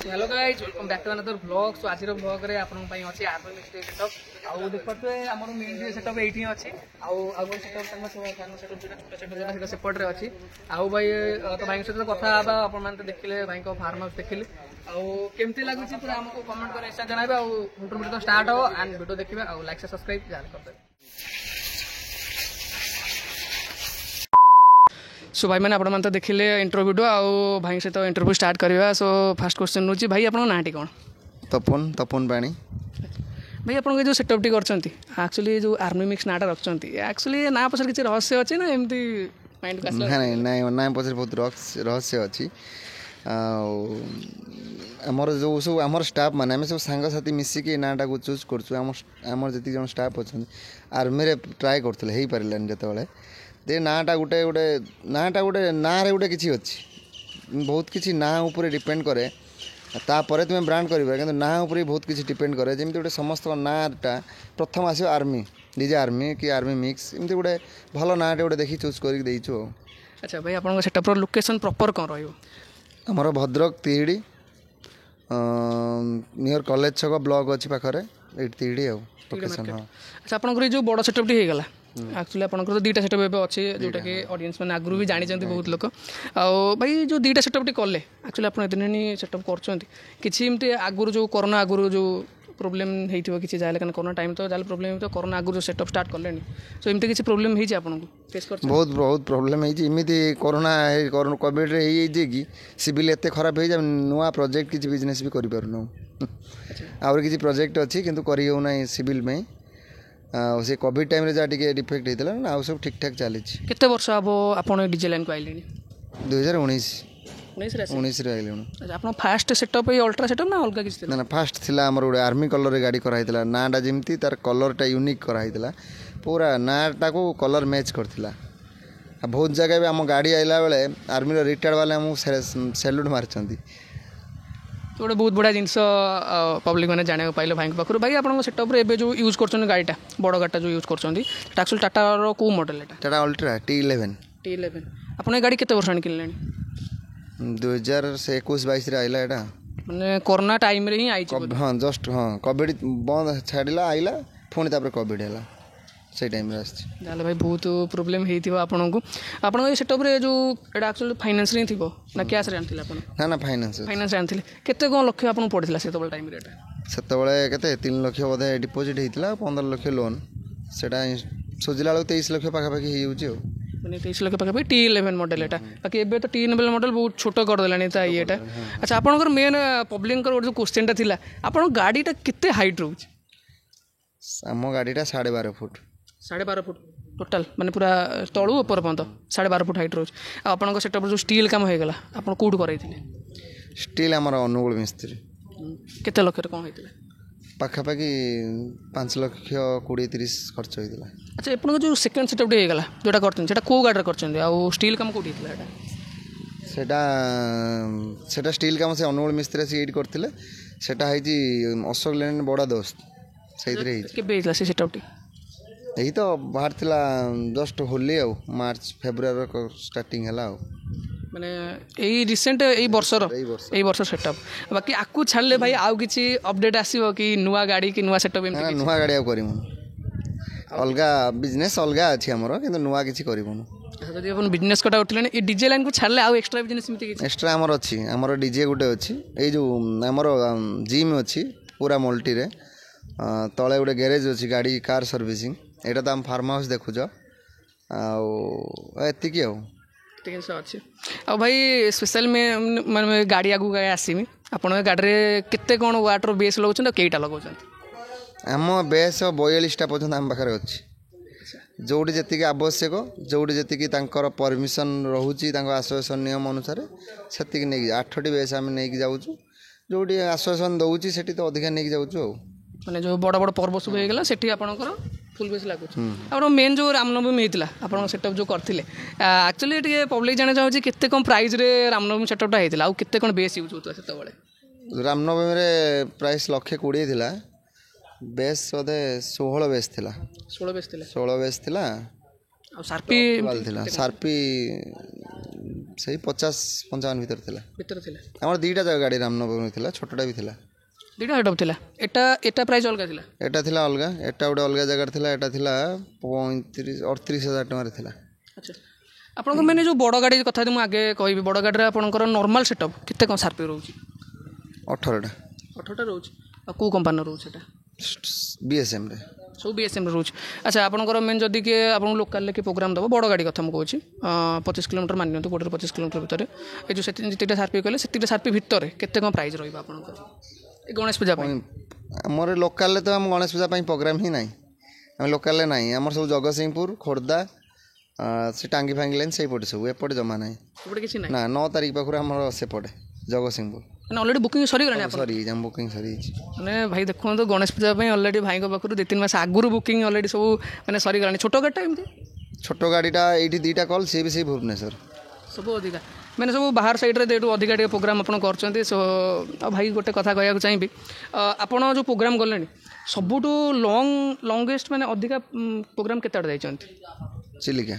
Hello guys welcome back to another vlog. So आज vlog रे आपन पई अछि आर्मी मिक्स सेटअप आउ देखते हमर मेन जे सेटअप एठी अछि आउ आगो सेटअप तम सेटअप छोटा छोटा सेटा सेपट रे अछि आउ भाई तो भाई से कथा आबा आपन मान देखिले भाई को फार्म हाउस देखिले आउ केमती लागु छी पूरा हमको कमेंट करे ऐसा जणाबे आउ वीडियो स्टार्ट हो एंड वीडियो देखिबे आउ लाइक से सब्सक्राइब जान करबे। सो भाई मैंने आप देखिले इंटरव्यू वीडियो आउ भाई से तो इंटरव्यू स्टार्ट करवा। सो फास्ट क्वेश्चन रोचे भाई आप नाटी कौन? तपन तपन पाणी भाई आप जो सेटअप कर एक्चुअली जो आर्मी मिक्स नाटा रखते एक्चुअली ना पछर किसी रहस्य अच्छे ना एमती माइंड ना ना पछर बहुत रहस्य अच्छी आमर जो सब आमर स्टाफ माने आम सब सांगसाथी मिसिकी नाटा को चूज करमर जी जन स्टाफ अच्छा आर्मी रे ट्राए करते हो पारानी जो दे नाटा गोटे गोटे नाटा गोटे ना गोटे किसी अच्छी बहुत किसी ना उपर डिपेंड करे तापर तुम्हें ब्रांड कर ना उपर बहुत किसी डिपेंड करे जमी गोटे समस्त नाटा प्रथम आसो आर्मी डीजे आर्मी कि आर्मी मिक्स एमती गोटे भल नाटे गोटे देखी चूज कर। अच्छा भाई आप सेटअप लोकेशन प्रॉपर कौन रमर भद्रक तिहिड़ी नियर कॉलेज छक ब्लॉक अच्छी पाखे ये तिहिड़ी लोकेशन। हाँ अच्छा आपंकर जो बड़ सेटअप होगा एक्चुअली आपंकर तो दुईटा सेटअप एवं अच्छे जोटा कि ऑडियंस मैंने आगु भी जानते बहुत लोग आउ भाई जो दुईटा सेटअप कले एक्चुअली आप दिन सेटअप करमती आगुरी जो कोरोना आगुरी जो प्रोब्लेम होती किसी जाए कोरोना टाइम तो जहाँ प्रोब्लेम तो कोरोना आगुरी सेटअप स्टार्ट कले सो एमती किसी प्रोब्लेम होती आपको फेस कर? बहुत बहुत प्रोब्लेम होती कोरोना कोविड कि सिविल एत खराब हो जाए नुआ प्रोजेक्ट किसी बिजनेस भी करूँ आउर किसी प्रोजेक्ट अच्छी किंतु करना सिविल में से कोविड टाइम रे जा टिके डिफेक्ट होता ना आउ सब ठीक ठाक चली। केते वर्ष अब आपण डीजे लाइन को आइले? 2019 रे आइले। अच्छा आपण फास्ट सेटअप ए अल्ट्रा सेटअप ना अलग किछ? ना फास्ट थिला हमर गोटे आर्मी कलर रे गाड़ी कराइतला नाडा जेमती तार कलरटा यूनिक कराइतला पूरा नाटा को कलर मैच करथिला बहुत जगह भी आम गाड़ी आइला बेले आर्मी रो रिटायर्ड वाले हम सैल्यूट मारचंती गोटे बहुत बढ़िया जिनस पब्लिक मैंने जाना पाइल भाई पाखु भाई आप सेटअप रे जो यूज कर गाड़ीटा बड़ गाड़ीटा जो यूज कर टाटा को मॉडल टाटा अल्ट्रा T11 आपने गाड़ी केते वर्ष किनले? 2021-22 आइला एटा माने कोरोना टाइम रे ही आई छी। हाँ जस्ट हाँ कोविड बंद छाड़िला आइला पुणी तापर कोविड हैला से टाइम रे आछि जाले भाई बहुत प्रोब्लेम हेतिबो आपन ये सेटअप रे जो एटा एक्चुअली फाइनेंस रे थिबो ना कैश रे आनथिला आपन? ना ना फाइनेंस रे आनथिले केते कोन लक्ष्य आपन पड़थिला सेतबल टाइम रे? एटा सेतबले केते 3 लाख बोधे डिपॉजिट हेतिला 15 लाख लोन सेटा सोजिला 23 लाख पाखा पाखी हे होची मैंने 23 लाख पाखे T11 मॉडल एटा बाकी एबे तो T11 मॉडल बहुत छोट कर देलानी ता येटा। अच्छा आपनकर मेन पब्लिक कर जो क्वेश्चनटा थिला आपन गाड़ीटा केते हाइट रहउछ? हम गाड़ीटा 12.5 फुट 12.5 फुट टोटाल माने पूरा तळु ऊपर पर्यंत 12.5 फुट हाइट रहउछ। आपनकर सेटअप जो स्टील काम होइगला आपन कोड करैथिले? स्टील हमर अनुगुल मिस्त्री केते लाख रे कोन होइतिला? पाखापाखि 5 लाख 20-30 खर्च होता। अच्छा आप जो सेकेंड सेटअप होगा जोटा करते कौ गाड़ी कर स्टील काम कौटी सेटा स्टील काम से अनुगुल मिस्त्री से करते सेटा अशोक लेन बड़ा दोस्त से सेटअप यही तो बाहर थिला जस्ट होली आ मार्च फेब्रुआरी स्टार्टिंग है माने यही रिसेंट यही वर्ष सेटअप बाकी आपको छाड़ले भाई आउ किसी अपडेट आसीबो कि नुआ गाड़ी कि नुआ सेटअप? नुआ गाड़ी आ करिमु अलग बिजनेस अलग अच्छी आमर कि नुआ किसी करूँ जब अपन बिजनेस कटा उठले ये डीजे लाइन को छाड़ले आउ एक्स्ट्रा बिजनेस एक्स्ट्रा आमर अच्छी आमर डीजे गोटे अच्छी ये जो आमर जिम अच्छी पूरा मल्टी रे तले गोटे गैरेज अच्छी गाड़ी कार सर्विसिंग यहाँ तो आम फार्म हाउस देखुच आती अच्छे आ भाई स्पेशल में मैं गाड़ी आगू आसमी आप गाड़ी केते कौन वाटर बेस लगे कईटा लगे? आम बेस 42टा पर्यटन आम पाखे अच्छी जोटी जी आवश्यक जोटी जी परमिशन रोचे आसोसिएशन नियम अनुसार से नहीं 8टी बेस आम नहीं जाऊँ जोटी आसोसिएशन दौर से तो अधिका नहीं जाऊँ माने जो बड़ बड़ पर्व सब होगा से आपंकर फुल बेस लगुच आप मेन जो रामनवमी होता आप सेटअप जो करते एक्चुअली ये पब्लिक जाना चाहिए केते कम प्राइस रे रामनवमी सेटअपटा होता आउ केते कौन बेस यूज होता से रामनवमी रे प्राइस 120 थिला बेस बोधे 16 बेस थिला 16 बेस थिला सार्पी थिला सार्पी ସେଇ 50-55 ଭିତରେ ଥିଲା ଭିତରେ ଥିଲା ଆମର ଦୁଇଟା ଜାଗା ଗାଡ଼ି ରାମନବମୀ ଥିଲା ଛୋଟଟା ବି ଥିଲା ଦୁଇଟା ସେଟଅପ୍ ଥିଲା ଏଟା ପ୍ରାଇସ୍ ଅଲଗା ଥିଲା ଏଟା ଥିଲା ଅଲଗା ଏଟା ଗୋଟେ ଅଲଗା ଜାଗାରେ ଥିଲା ଏଟା ଥିଲା 38,000 ଟଙ୍କାରେ ଥିଲା ଆଚ୍ଛା ଆପଣଙ୍କ ମାନେ ଯେଉଁ ବଡ଼ ଗାଡ଼ି କଥା ମୁଁ ଆଗେ କହିବି ବଡ଼ ଗାଡ଼ିରେ ଆପଣଙ୍କର ନର୍ମାଲ୍ ସେଟଅପ୍ କେତେ କ'ଣ ସାର୍ପି ରହୁଛି 18ଟା ରହୁଛି ଆଉ କେଉଁ କମ୍ପାନୀର ରହୁଛି ଏଟା BSMରେ ସବୁ BSMରେ ରହୁଛି ଆଚ୍ଛା ଆପଣଙ୍କର ମେନ୍ ଯଦି କିଏ ଆପଣଙ୍କୁ ଲୋକାଲ୍ରେ କିଏ ପ୍ରୋଗ୍ରାମ୍ ଦେବ ବଡ଼ ଗାଡ଼ି କଥା ମୁଁ କହୁଛି 25 କିଲୋମିଟର ମାନି ନିଅନ୍ତୁ 20-25 କିଲୋମିଟର ଭିତରେ ଏ ଯେଉଁ ଯେତିକିଟା ସାର୍ପି କହିଲେ ସେତିକିଟା ସାର୍ପି ଭିତରେ କେତେ କ'ଣ ପ୍ରାଇସ୍ ରହିବ ଆପଣଙ୍କର ଏ ଗଣେଶ ପୂଜା ପାଇଁ ଆମର ଲୋକାଲ୍ରେ ତ ଆମ ଗଣେଶ ପୂଜା ପାଇଁ ପ୍ରୋଗ୍ରାମ୍ ହିଁ ନାହିଁ ଆମେ ଲୋକାଲ୍ରେ ନାହିଁ ଆମର ସବୁ ଜଗତସିଂହପୁର ଖୋର୍ଦ୍ଧା ସେ ଟାଙ୍ଗି ଫାଙ୍ଗି ଲାଇନ୍ ସେଇପଟେ ସବୁ ଏପଟେ ଜମା ନାହିଁ ସେପଟେ କିଛି ନାହିଁ ନା 9 ତାରିଖ ପାଖରୁ ଆମର ସେପଟେ ଜଗତସିଂହପୁର ମାନେ ଅଲରେଡ଼ି ବୁକିଂ ସରିଗଲାଣି ଆପଣ ସରିଯାଇଛି ଆମ ବୁକିଂ ସରିଯାଇଛି ମାନେ ଭାଇ ଦେଖନ୍ତୁ ଗଣେଶ ପୂଜା ପାଇଁ ଅଲରେଡ଼ି ଭାଇଙ୍କ ପାଖରୁ 2-3 ମାସ ଆଗରୁ ବୁକିଂ ଅଲରେଡ଼ି ସବୁ ମାନେ ସରିଗଲାଣି ଛୋଟ ଗାଡ଼ିଟା ଏମିତି ଛୋଟ ଗାଡ଼ିଟା ଏଇଠି 2ଟା କଲ୍ ସିଏ ବି ସେଇ ଭୁବନେଶ୍ୱର ସବୁ ଅଧିକା ମାନେ ସବୁ ବାହାର ସାଇଡ଼୍ରେ ଯେହେତୁ ଅଧିକା ଟିକେ ପ୍ରୋଗ୍ରାମ୍ ଆପଣ କରୁଛନ୍ତି ସୋ ଆଉ ଭାଇ ଗୋଟେ କଥା କହିବାକୁ ଚାହିଁବି ଆପଣ ଯେଉଁ ପ୍ରୋଗ୍ରାମ୍ ଗଲେଣି ସବୁଠୁ ଲଙ୍ଗେଷ୍ଟ ମାନେ ଅଧିକା ପ୍ରୋଗ୍ରାମ୍ କେତେ ଆଡ଼େ ଯାଇଛନ୍ତି ଚିଲିକା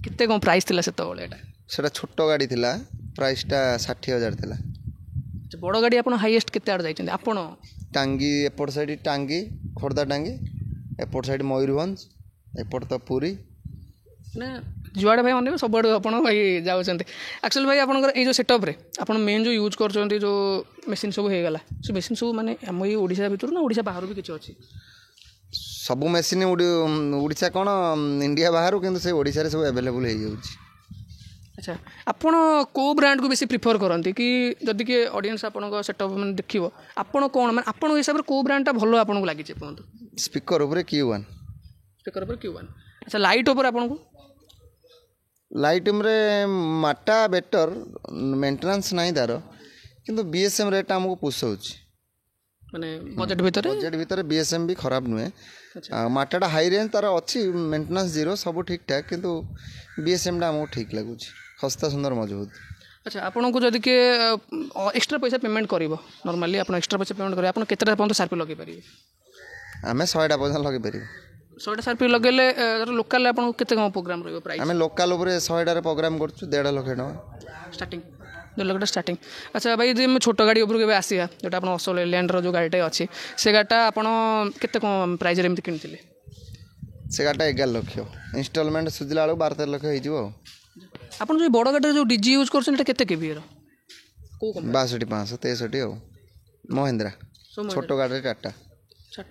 କେତେ କ'ଣ ପ୍ରାଇସ୍ ଥିଲା ସେତେବେଳେ ଏଇଟା ସେଟା ଛୋଟ ଗାଡ଼ି ଥିଲା ପ୍ରାଇସ୍ଟା 60,000 ଥିଲା ବଡ଼ ଗାଡ଼ି ଆପଣ ହାଇଏଷ୍ଟ କେତେ ଆଡ଼େ ଯାଇଛନ୍ତି ଆପଣ ଟାଙ୍ଗି ଏପଟ ସାଇଡ଼ ଟାଙ୍ଗି ଖୋର୍ଦ୍ଧା ଟାଙ୍ଗି ଏପଟ ସାଇଡ଼ ମୟୂରଭଞ୍ଜ ଏପଟ ତ ପୁରୀ ମାନେ ଯୁଆଡ଼େ ଭାଇ ଅନେଇବେ ସବୁଆଡ଼େ ଆପଣ ଭାଇ ଯାଉଛନ୍ତି ଆକ୍ଚୁଆଲି ଭାଇ ଆପଣଙ୍କର ଏଇ ଯେଉଁ ସେଟଅପ୍ରେ ଆପଣ ମେନ୍ ଯେଉଁ ୟୁଜ୍ କରୁଛନ୍ତି ଯେଉଁ ମେସିନ୍ ସବୁ ହେଇଗଲା ସେ ମେସିନ୍ ସବୁ ମାନେ ଆମ ଏଇ ଓଡ଼ିଶା ଭିତରୁ ନା ଓଡ଼ିଶା ବାହାରୁ ବି କିଛି ଅଛି ସବୁ ମେସିନ୍ ଓଡ଼ିଶା କ'ଣ ଇଣ୍ଡିଆ ବାହାରୁ କିନ୍ତୁ ସେ ଓଡ଼ିଶାରେ ସବୁ ଆଭେଲେବୁଲ୍ ହେଇଯାଉଛି ଆଚ୍ଛା ଆପଣ କେଉଁ ବ୍ରାଣ୍ଡକୁ ବେଶୀ ପ୍ରିଫର୍ କରନ୍ତି କି ଯଦି କିଏ ଅଡ଼ିଏନ୍ସ ଆପଣଙ୍କ ସେଟଅପ୍ ମାନେ ଦେଖିବ ଆପଣ କ'ଣ ମାନେ ଆପଣଙ୍କ ହିସାବରେ କେଉଁ ବ୍ରାଣ୍ଡଟା ଭଲ ଆପଣଙ୍କୁ ଲାଗିଛି କୁହନ୍ତୁ ସ୍ପିକର ଉପରେ Q1 ସ୍ପିକର ଉପରେ Q1 ଆଚ୍ଛା ଲାଇଟ୍ ଉପରେ ଆପଣଙ୍କୁ ଲାଇଟ୍ ରୁମ୍ରେ ମାଟା ବେଟର୍ ମେଣ୍ଟେନାନ୍ସ ନାହିଁ ତାର କିନ୍ତୁ BSM ରେଟ୍ଟା ଆମକୁ ପୋଷଉଛି ମାନେ ବଜେଟ୍ ଭିତରେ BSM ବି ଖରାପ ନୁହେଁ ମାଟାଟା ହାଇ ରେଞ୍ଜ ତାର ଅଛି ମେଣ୍ଟେନାନ୍ସ ଜିରୋ ସବୁ ଠିକ୍ ଠାକ୍ କିନ୍ତୁ BSMଟା ଆମକୁ ଠିକ୍ ଲାଗୁଛି ଶସ୍ତା ସୁନ୍ଦର ମଜବୁତ ଆଚ୍ଛା ଆପଣଙ୍କୁ ଯଦି କିଏ ଏକ୍ସଟ୍ରା ପଇସା ପେମେଣ୍ଟ କରିବ ନର୍ମାଲି ଆପଣ ଏକ୍ସଟ୍ରା ପଇସା ପେମେଣ୍ଟ କରିବେ ଆପଣ କେତେଟା ପର୍ଯ୍ୟନ୍ତ ସାର୍ପି ଲଗାଇ ପାରିବେ ଆମେ 100ଟା ପର୍ଯ୍ୟନ୍ତ ଲଗାଇ ପାରିବୁ 100ଟା ସାର୍ପି ଲଗାଇଲେ ଲୋକାଲ୍ରେ ଆପଣଙ୍କୁ କେତେ କ'ଣ ପ୍ରୋଗ୍ରାମ୍ ରହିବ ପ୍ରାଇସ୍ ଆମେ ଲୋକାଲ୍ ଉପରେ 100ଟାରେ ପ୍ରୋଗ୍ରାମ୍ କରୁଛୁ 1.5 ଲକ୍ଷ ଟଙ୍କା ଷ୍ଟାର୍ଟିଂ 2 ଲକ୍ଷଟା ଷ୍ଟାର୍ଟିଂ ଆଚ୍ଛା ଭାଇ ଯଦି ଆମେ ଛୋଟ ଗାଡ଼ି ଉପରକୁ ଏବେ ଆସିବା ଯେଉଁଟା ଆପଣ ଅସୋଲ ଏଲିଆଣ୍ଡର ଯେଉଁ ଗାଡ଼ିଟା ଅଛି ସେ ଗାଡ଼ିଟା ଆପଣ କେତେ କ'ଣ ପ୍ରାଇଜ୍ରେ ଏମିତି କିଣିଥିଲେ ସେ ଗାଡ଼ିଟା 11 ଲକ୍ଷ ଇନଷ୍ଟଲମେଣ୍ଟ ସୁଝିଲା ବେଳକୁ 12-13 ଲକ୍ଷ ହେଇଯିବ ଆଉ ଆପଣ ଯେଉଁ ବଡ଼ ଗାଡ଼ିରେ ଯେଉଁ ଡିଜି ୟୁଜ୍ କରୁଛନ୍ତି ସେଇଟା କେତେ କେବିର କେଉଁ 62,563 ଆଉ ମହିନ୍ଦ୍ରା ଛୋଟ ଗାଡ଼ିରେ ଟାଟା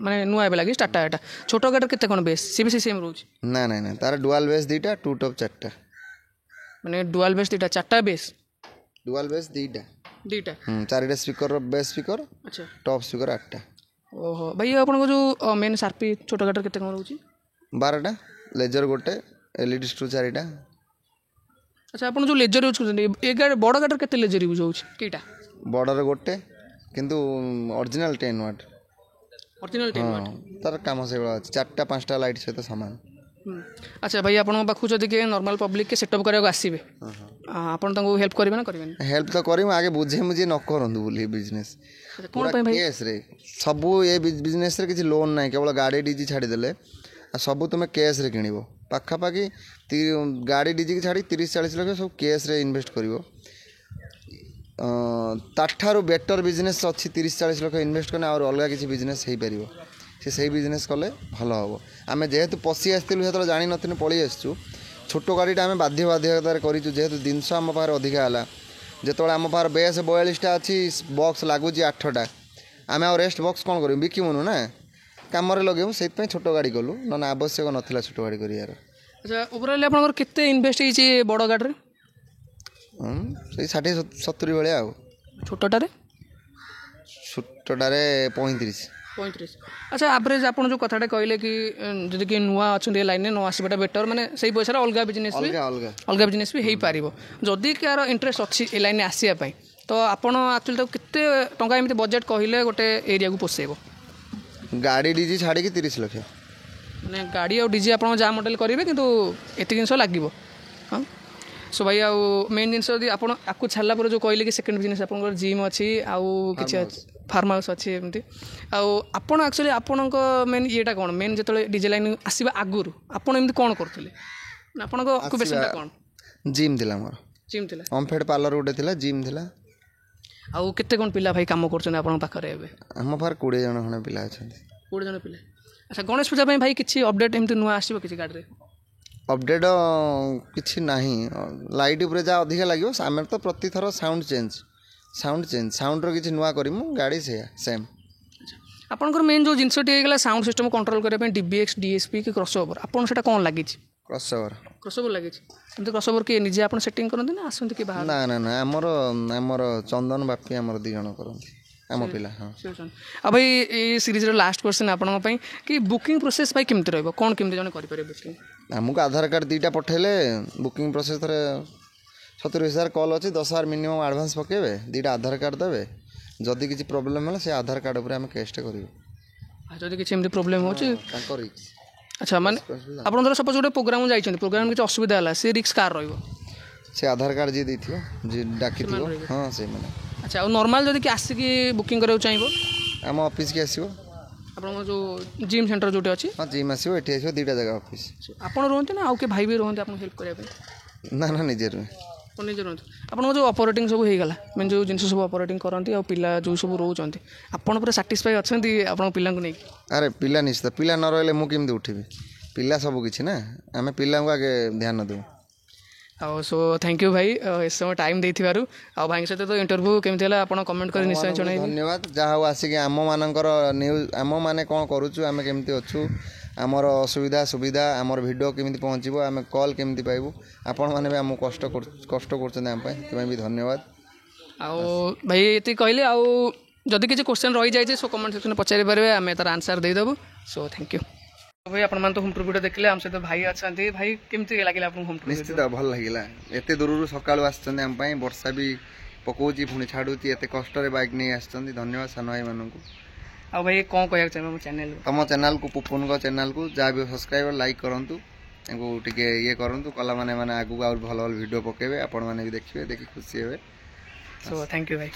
ମାନେ ନୂଆ ଏବେ ଲାଗିଛି ଟାଟା ଏଟା ଛୋଟ ଗାଡ଼ିରେ କେତେ କ'ଣ ବେସ୍ ସି ବି ସେମ୍ ରହୁଛି ନା ତାର ଡୁଆଲ୍ ବେସ୍ 2ଟା 2 ଟପ୍ 4ଟା ମାନେ ଡୁଆଲ୍ ବେସ୍ 2ଟା 4ଟା ବେସ୍ ଡୁଆଲ୍ ବେସ୍ 2ଟା 4ଟା ସ୍ପିକର ବେସ୍ ସ୍ପିକର ଆଚ୍ଛା ଟପ୍ ସ୍ପିକର 8ଟା ଓହୋ ଭାଇ ଆପଣଙ୍କ ଯେଉଁ ମେନ୍ ସାର୍ପି ଛୋଟ ଗାଡ଼ିରେ କେତେ କ'ଣ ରହୁଛି 12ଟା ଲେଜର ଗୋଟେ LED ସ୍କ୍ରୁ 4ଟା ଆଚ୍ଛା ଆପଣ ଯେଉଁ ଲେଜର ୟୁଜ୍ କରୁଛନ୍ତି ଏ ଗାଡ଼ି ବଡ଼ ଗାଡ଼ିରେ କେତେ ଲେଜର ୟୁଜ୍ ହେଉଛି କେଇଟା ବଡ଼ରେ ଗୋଟେ କିନ୍ତୁ ଅରିଜିନାଲ୍ 10 ୱାଟ୍ ଅରିଜିନାଲ୍ 10 ୱାଟ୍ ତାର କାମ ସେଇଭଳିଆ ଅଛି 4ଟା 5ଟା ଲାଇଟ୍ ସହିତ ସମାନ ଆଚ୍ଛା ଭାଇ ଆପଣଙ୍କ ପାଖକୁ ଯଦି କିଏ ନର୍ମାଲ୍ ପବ୍ଲିକ୍ ସେଟଅପ୍ କରିବାକୁ ଆସିବେ ଆପଣ ତାଙ୍କୁ ହେଲ୍ପ କରିବେ ନା କରିବେନି ହେଲ୍ପ ତ କରିବୁ ଆଗେ ବୁଝେ ନ କରନ୍ତୁ ବୋଲି ବିଜନେସ୍ କ'ଣ ପାଇଁ ଭାଇ କେସ୍ରେ ସବୁ ଏ ବିଜନେସ୍ରେ କିଛି ଲୋନ୍ ନାହିଁ କେବଳ ଗାଡ଼ି ଡିଜି ଛାଡ଼ିଦେଲେ ଆଉ ସବୁ ତୁମେ କ୍ୟାସ୍ରେ କିଣିବ ପାଖାପାଖି ଗାଡ଼ି ଡିଜିକି ଛାଡ଼ି 30-40 ଲକ୍ଷ ସବୁ କ୍ୟାସ୍ରେ ଇନଭେଷ୍ଟ କରିବ ତାଠାରୁ ବେଟର୍ ବିଜନେସ୍ ଅଛି 30-40 ଲକ୍ଷ ଇନଭେଷ୍ଟ କଲେ ଆଉ ଅଲଗା କିଛି ବିଜନେସ୍ ହେଇପାରିବ ସେଇ ବିଜନେସ୍ କଲେ ଭଲ ହେବ ଆମେ ଯେହେତୁ ପଶି ଆସିଥିଲୁ ସେତେବେଳେ ଜାଣିନଥିଲୁ ପଳେଇ ଆସିଛୁ ଛୋଟ ଗାଡ଼ିଟା ଆମେ ବାଧ୍ୟତାରେ କରିଛୁ ଯେହେତୁ ଜିନିଷ ଆମ ପାଖରେ ଅଧିକା ହେଲା ଯେତେବେଳେ ଆମ ପାଖରେ ବେସ୍ 42ଟା ଅଛି ବକ୍ସ ଲାଗୁଛି 8ଟା ଆମେ ଆଉ ରେଷ୍ଟ ବକ୍ସ କ'ଣ କରିବୁ ବିକିବୁନୁ ନା କାମରେ ଲଗେଇବୁ ସେଇଥିପାଇଁ ଛୋଟ ଗାଡ଼ି କଲୁ ନହେଲେ ଆବଶ୍ୟକ ନଥିଲା ଛୋଟ ଗାଡ଼ି କରିବାର ଆଚ୍ଛା ଓଭରାଲି ଆପଣଙ୍କର କେତେ ଇନଭେଷ୍ଟ ହେଇଛି ବଡ଼ ଗାଡ଼ିରେ ସେଇ 60-70 ଭଳିଆ ଆଉ ଛୋଟଟାରେ 35 ଆଚ୍ଛା ଆଭରେଜ ଆପଣ ଯେଉଁ କଥାଟା କହିଲେ କି ଯଦି କିଏ ନୂଆ ଅଛନ୍ତି ଏ ଲାଇନ୍ରେ ନ ଆସିବାଟା ବେଟର୍ ମାନେ ସେଇ ପଇସାରେ ଅଲଗା ବିଜନେସ୍ ବି ହେଇପାରିବ ଯଦି କାହାର ଇଣ୍ଟରେଷ୍ଟ ଅଛି ଏ ଲାଇନ୍ରେ ଆସିବା ପାଇଁ ତ ଆପଣ ଆକ୍ଚୁଆଲି ତାକୁ କେତେ ଟଙ୍କା ଏମିତି ବଜେଟ୍ କହିଲେ ଗୋଟେ ଏରିଆକୁ ପୋଷେଇବ ଗାଡ଼ି ଡିଜି ଛାଡ଼ିକି 30 ଲକ୍ଷ ମାନେ ଗାଡ଼ି ଆଉ ଡିଜି ଆପଣ ଯାହା ମଡ଼େଲ୍ କରିବେ କିନ୍ତୁ ଏତିକି ଜିନିଷ ଲାଗିବ ହଁ ସୋ ଭାଇ ଆଉ ମେନ୍ ଜିନିଷ ଯଦି ଆପଣ ଆକୁ ଛାଡ଼ିଲା ପରେ ଯେଉଁ କହିଲେ କି ସେକେଣ୍ଡ ବିଜନେସ୍ ଆପଣଙ୍କର ଜିମ୍ ଅଛି ଆଉ କିଛି ଅଛି ଫାର୍ମ ହାଉସ୍ ଅଛି ଏମିତି ଆଉ ଆପଣ ଆକ୍ଚୁଆଲି ଆପଣଙ୍କ ମେନ୍ ଇଏଟା କ'ଣ ମେନ୍ ଯେତେବେଳେ ଡିଜେ ଲାଇନ୍ ଆସିବା ଆଗରୁ ଆପଣ ଏମିତି କ'ଣ କରୁଥିଲେ ଆପଣଙ୍କ ଅକ୍ୟୁପେସନ୍ଟା କ'ଣ ଜିମ୍ ଥିଲା ମୋର जिम थिला ओमफेड पार्लर गोटे थिला जिम थिला आउ केते कोन पिला भाई काम करछन आपन पाखरे एबे आम पार 20 जन खने पिला अछंती 20 जन पिला अच्छा गणेश पूजा भाई भाई किछि अपडेट एमती नुआ आसीबो किछि गाडी रे अपडेट किछि नाही लाइट ऊपर जा अधिक लागियो आमे तो प्रति थर साउंड चेंज साउंड रो किछि नुआ करिमु गाड़ी से सेम आपनकर मेन जो जिनसटी हे गेला साउंड सिस्टम कंट्रोल करे पे डीबीएक्स डीएसपी कि क्रॉसओवर आपन सेटा कोन लागि छि क्रॉसओवर लागि छि एमती क्रॉसओवर के निजे आपन सेटिंग करन ना आसंत कि बाहर ना हमर चंदन बापी हमर 2 जन करन आम पिला हां अब भाई ए सीरीज रो लास्ट क्वेश्चन आपन पई कि बुकिंग प्रोसेस भाई केमती रहबो कोन केमती जने करि पारे बुकिंग हमको आधार कार्ड 2टा पठेले बुकिंग प्रोसेस थरे 70,000 कॉल अछि 10,000 मिनिमम एडवांस पकेबे 2टा आधार कार्ड देबे जदि किछि प्रॉब्लम होला से आधार कार्ड ऊपर हम केसटा करिवो जदि किछि एमती प्रॉब्लम होछि ताको रिक्स अच्छा माने आपन धर सपोज गोटे प्रोग्राम जाइछन प्रोग्राम किछि असुविधा होला से रिक्स कार रहइबो से आधार कार्ड जे दैथियो जे डाकिथियो हां से माने अच्छा और नॉर्मल जदि कि आसी कि बुकिंग करौ चाहिबो हम ऑफिस के आसीबो आपन जो जिम सेंटर जोटे अछि हां जिम आसीबो एठी आसीबो 2टा जगह ऑफिस आपन रहंते ना आउ के भाई भी रहंते आपन हेल्प करिया पे ना निजे रे निजे रहंते आपन जो ऑपरेटिंग सब हे गला मेन जो जिंस सब ऑपरेटिंग करंती आ पिला जो सब रहउचंती आपन पूरा सैटिस्फाई अछंती आपन पिला को नै अरे पिला निश्चित पिला न रहले मु केमदे उठिबी पिला सब किछि ना आमे पिला को आगे ध्यान दउ सो थैंक यू भाई इस समय टाइम देथिबारु आ भाई सहित तो इंटरव्यू केमती हला आपन कमेंट करी निश्चय जणाई धन्यवाद जहा हो आसी के आम मानकर न्यूज आम माने कोन करूछु आमे केमती अछु आमर असुविधा सुविधा आमर वीडियो केमती पहुँचबो आमे कॉल केमती पाइबो आपण माने भी हम कष्ट करछन आम पय तमे भी धन्यवाद आ भाई एति कहले आ जदि किछि क्वेश्चन रहि जाय सो कमेंट सेक्शन में पचारि परबे आमे तार आंसर दे देबो सो थैंक यू भाई आपण मान तो होम टूर वीडियो देखले हम से तो भाई अछंती भाई केमती लागला आपन होम टूर निश्चित भल लागिला एते दूररु सकाळु आछन हम पय वर्षा भी पकोची पुनी छाडुची एते कष्ट रे बाइक नै आछन धन्यवाद सान भाई माननकु आ भाई कोन कहया चाहिए चैनल तम चैनल को पुपुन को चैनल को जा भी सब्सक्राइब लाइक करंतु एगो टिके ये करंतु कला माने आगु और भल भल वीडियो पकेबे आपण माने भी देखिबे देखि खुशी हेबे सो थैंक यू भाई।